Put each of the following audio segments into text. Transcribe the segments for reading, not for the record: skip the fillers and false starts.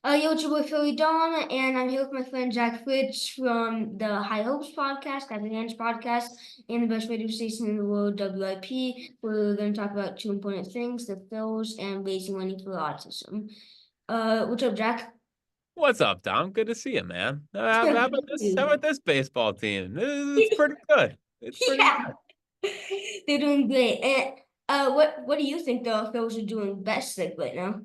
Yo, it's your boy PhillyDom, and I'm here with my friend Jack Fritz from the High Hopes Podcast, Advanced Podcast, and the best radio station in the world, WIP. We're going to talk about two important things: the Phillies and raising money for autism. What's up, Jack? What's up, Dom? Good to see you, man. How about this? How about this baseball team? It's pretty good. It's pretty Yeah, good. they're doing great. And what do you think the Phillies are doing best like right now?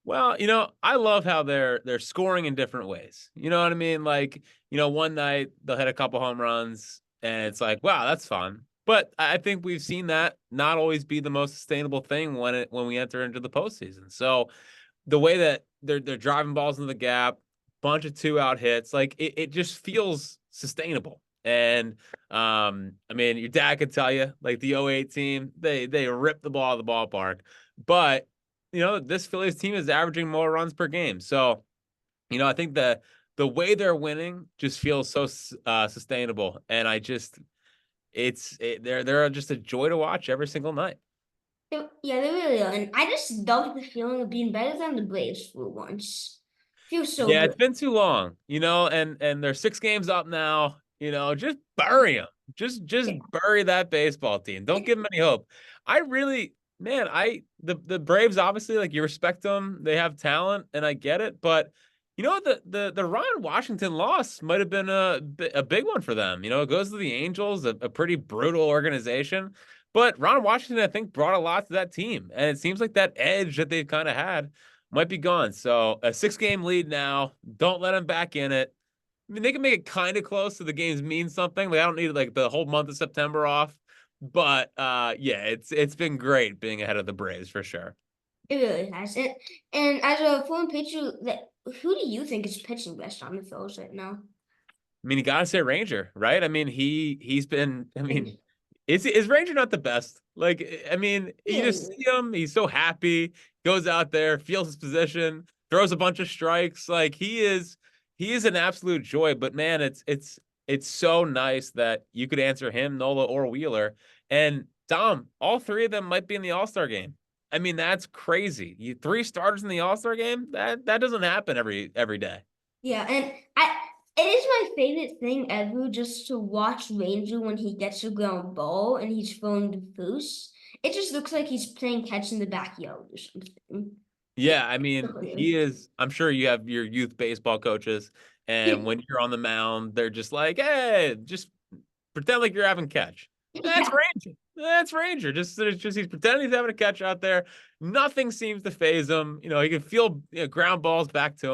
Well, I love how they're scoring in different ways. You know what I mean? Like, one night they'll hit a couple home runs, and it's like, wow, that's fun. But I think we've seen that not always be the most sustainable thing when we enter into the postseason. So the way that they're driving balls in the gap, bunch of 2-out hits, like it just feels sustainable. And I mean, your dad could tell you, like the '08 team, they ripped the ball out of the ballpark. But this Phillies team is averaging more runs per game. So, I think the way they're winning just feels so sustainable. And they're just a joy to watch every single night. Yeah, they really are. And I just love the feeling of being better than the Braves for once. Feels so Yeah, good. it's been too long, and they're 6 games up now. Just bury them. Just bury that baseball team. Don't give them any hope. I really, man, the Braves obviously, like, you respect them. They have talent, and I get it. But the Ron Washington loss might have been a big one for them. It goes to the Angels, a pretty brutal organization. But Ron Washington, I think, brought a lot to that team, and it seems like that edge that they've kind of had might be gone. So a 6-game lead now. Don't let them back in it. I mean, they can make it kind of close so the games mean something. Like, I don't need like the whole month of September off. But yeah, it's been great being ahead of the Braves for sure. It really has. And as a former pitcher, who do you think is pitching best on the Phillies right now? I mean, you gotta say Ranger, right? I mean, he's been. I And mean, is Ranger not the best? Like, I mean, you just yeah, see him. He's so happy. Goes out there, feels his position, throws a bunch of strikes. Like, he is an absolute joy. But man, it's so nice that you could answer him, Nola, or Wheeler, and Dom. All three of them might be in the All-Star game. I mean, that's crazy. You three starters in the All-Star game. That doesn't happen every day. yeah, and it is my favorite thing ever just to watch Ranger when he gets a ground ball and he's throwing the first. It just looks like he's playing catch in the backyard or something. Yeah, I mean, he is. I'm sure you have your youth baseball coaches, and when you're on the mound, they're just like, "Hey, just pretend like you're having catch." That's Yeah, Ranger. That's Ranger. Just he's pretending he's having a catch out there. Nothing seems to phase him. He can feel, ground balls back to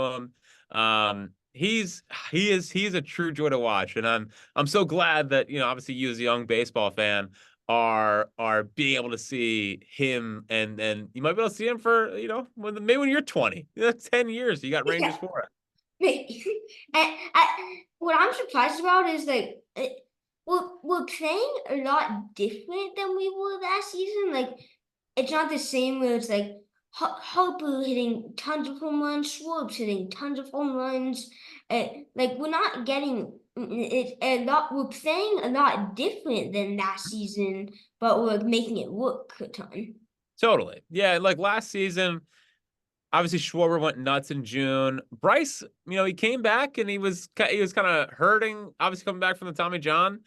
him. He's a true joy to watch, and I'm so glad that obviously you as a young baseball fan are being able to see him, and you might be able to see him for maybe when you're 20. That's 10 years. You got Rangers yeah. for it. What I'm surprised about is we're playing a lot different than we were last season. Like it's not the same where it's like Harper hitting tons of home runs, Schwartz hitting tons of home runs. Like we're not getting it a lot. We're playing a lot different than last season, but we're making it work a ton. Totally. Yeah, like last season, obviously Schwarber went nuts in June. Bryce, he came back and he was kind of hurting, obviously coming back from the Tommy John.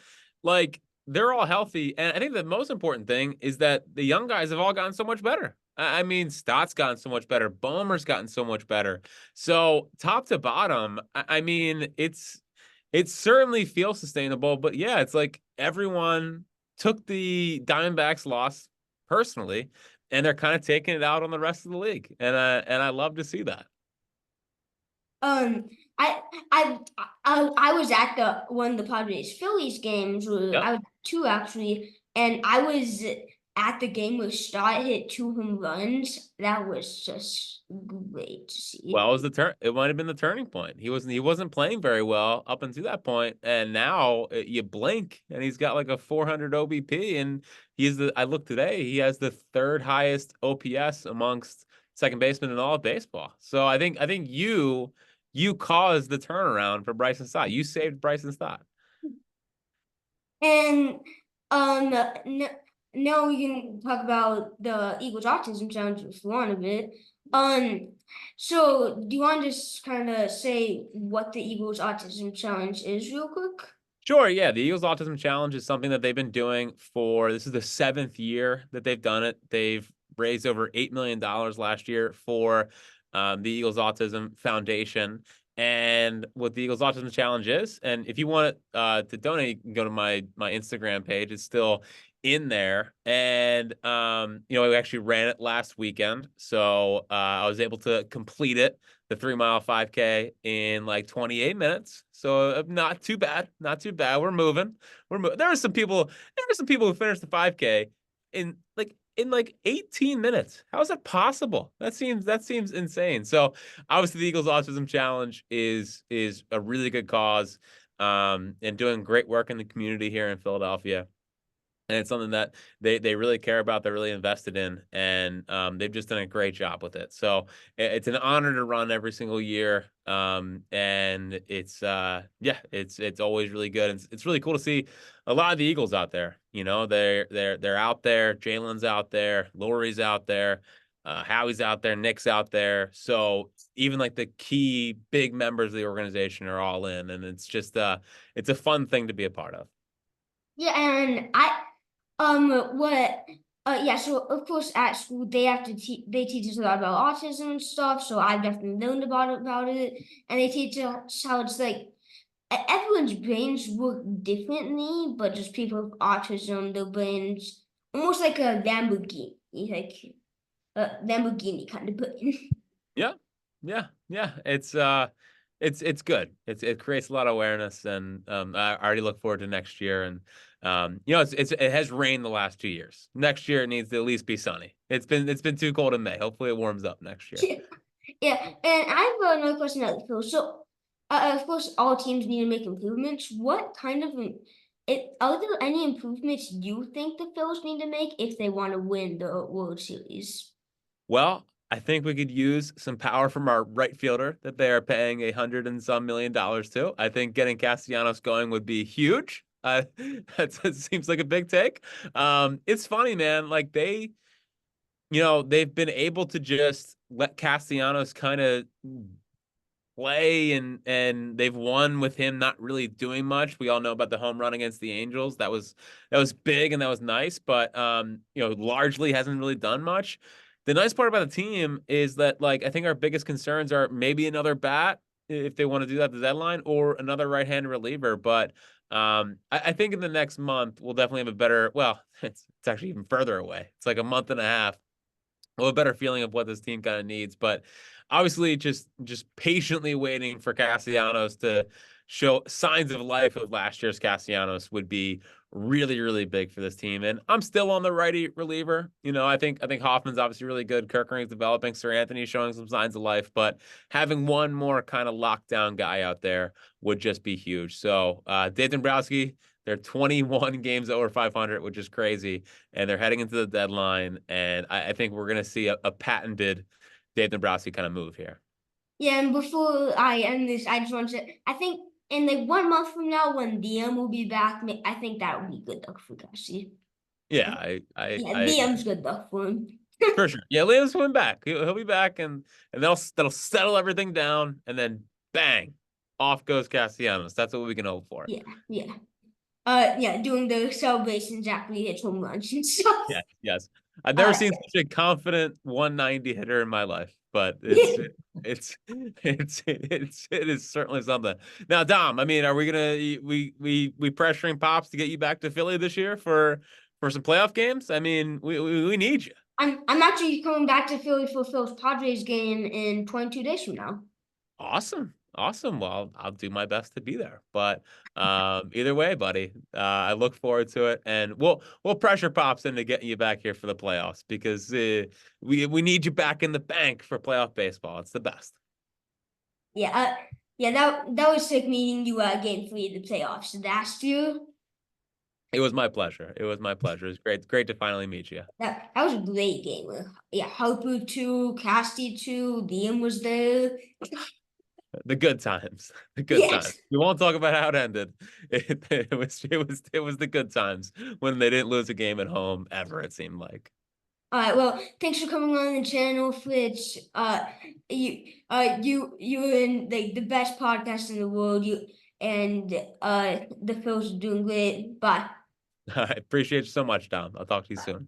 Like, they're all healthy, and I think the most important thing is that the young guys have all gotten so much better. I mean, Stott's gotten so much better. Bomer's gotten so much better. So top to bottom, I mean, it certainly feels sustainable. But yeah, it's like everyone took the Diamondbacks loss personally, and they're kind of taking it out on the rest of the league, and I love to see that. Um, I I I was at the one of the Padres Phillies games. Yep. I was at two actually, and I was at the game where Stott hit two home runs. That was just great to see. Well, it was the turn. It might have been the turning point. He wasn't playing very well up until that point, and now you blink, and he's got like a 400 OBP, and I looked today. He has the third highest OPS amongst second basemen in all of baseball. So I think you caused the turnaround for Bryson Stott. You saved Bryson Stott. And um, n now we can talk about the Eagles Autism Challenge if you want a bit. So do you want to just kind of say what the Eagles Autism Challenge is real quick? Sure, yeah. The Eagles Autism Challenge is something that they've been doing this is the 7th year that they've done it. They've raised over $8 million last year for the Eagles Autism Foundation. And what the Eagles Autism Challenge is, and if you want to donate, you can go to my Instagram page. It's still in there. And we actually ran it last weekend. So I was able to complete it, the 3-mile 5K, in like 28 minutes. So not too bad. Not too bad. We're moving. There are some people who finished the 5K in like 18 minutes. How is that possible? That seems insane. So obviously the Eagles Autism Challenge is a really good cause, and doing great work in the community here in Philadelphia. And it's something that they really care about, they're really invested in, and they've just done a great job with it. So it's an honor to run every single year, and it's always really good. It's really cool to see a lot of the Eagles out there. They're out there. Jalen's out there. Lori's out there. Howie's out there. Nick's out there. So even like the key big members of the organization are all in, and it's just it's a fun thing to be a part of. Yeah, and so of course at school they teach us a lot about autism and stuff. So I've definitely learned about it, and they teach us how it's like everyone's brains work differently, but just people with autism, their brains almost like a Lamborghini, like a Lamborghini kind of brain. Yeah, yeah. It's good. It creates a lot of awareness, and I already look forward to next year. And it has rained the last 2 years. Next year it needs to at least be sunny. It's been too cold in May. Hopefully it warms up next year. Yeah, and I have another question out Phil. So, of course, all teams need to make improvements. What kind of are there any improvements you think the Phils need to make if they want to win the World Series? Well, I think we could use some power from our right fielder that they are paying $100 and some million to. I think getting Castellanos going would be huge. That seems like a big take. It's funny, man. Like they've been able to just let Castellanos kind of play, and they've won with him not really doing much. We all know about the home run against the Angels. That was big and that was nice, but largely hasn't really done much. The nice part about the team is that, like, I think our biggest concerns are maybe another bat if they want to do that at the deadline, or another right-handed reliever. But I think in the next month we'll definitely have a better. Well, it's actually even further away. It's like a month and a half. We'll have a better feeling of what this team kind of needs. But obviously, just patiently waiting for Castellanos to show signs of life of last year's Castellanos would be really, really big for this team. And I'm still on the righty reliever. I think Hoffman's obviously really good. Kerkering's developing. Sir Anthony's showing some signs of life, but having one more kind of lockdown guy out there would just be huge. So Dave Dombrowski, they're 21 games over 500, which is crazy, and they're heading into the deadline. And I think we're gonna see a patented Dave Dombrowski kind of move here. Yeah, and before I end this, I just want to say, I think in like 1 month from now, when DM will be back, I think that would be good luck for Cassie. Yeah, DM's good luck for him. For sure. Yeah, Liam's coming back. He'll be back, and that'll settle everything down, and then bang, off goes Castellanos. That's what we can hope for. Yeah. Doing the celebrations after he hits home runs and stuff. Yes. I've never seen such a confident 190 hitter in my life, but it is certainly something. Now, Dom, I mean, are we pressuring Pops to get you back to Philly this year for some playoff games? I mean, we need you. I'm actually coming back to Philly for Phil's Padres game in 22 days from now. Awesome. Well, I'll do my best to be there. But either way, buddy, I look forward to it, and we'll pressure Pops into getting you back here for the playoffs, because we need you back in the bank for playoff baseball. It's the best. Yeah. That was sick meeting you Game 3 of the playoffs last year. It was my pleasure. It was great to finally meet you. That was a great game. Yeah, Harper too, Casty too, Liam was there. The good times. The good times. Yes. We won't talk about how it ended. It was the good times when they didn't lose a game at home ever, it seemed like. All right. Well, thanks for coming on the channel, Fritz. You and the best podcast in the world. You and the Phillies are doing great. Bye. I appreciate you so much, Dom. I'll talk to you soon.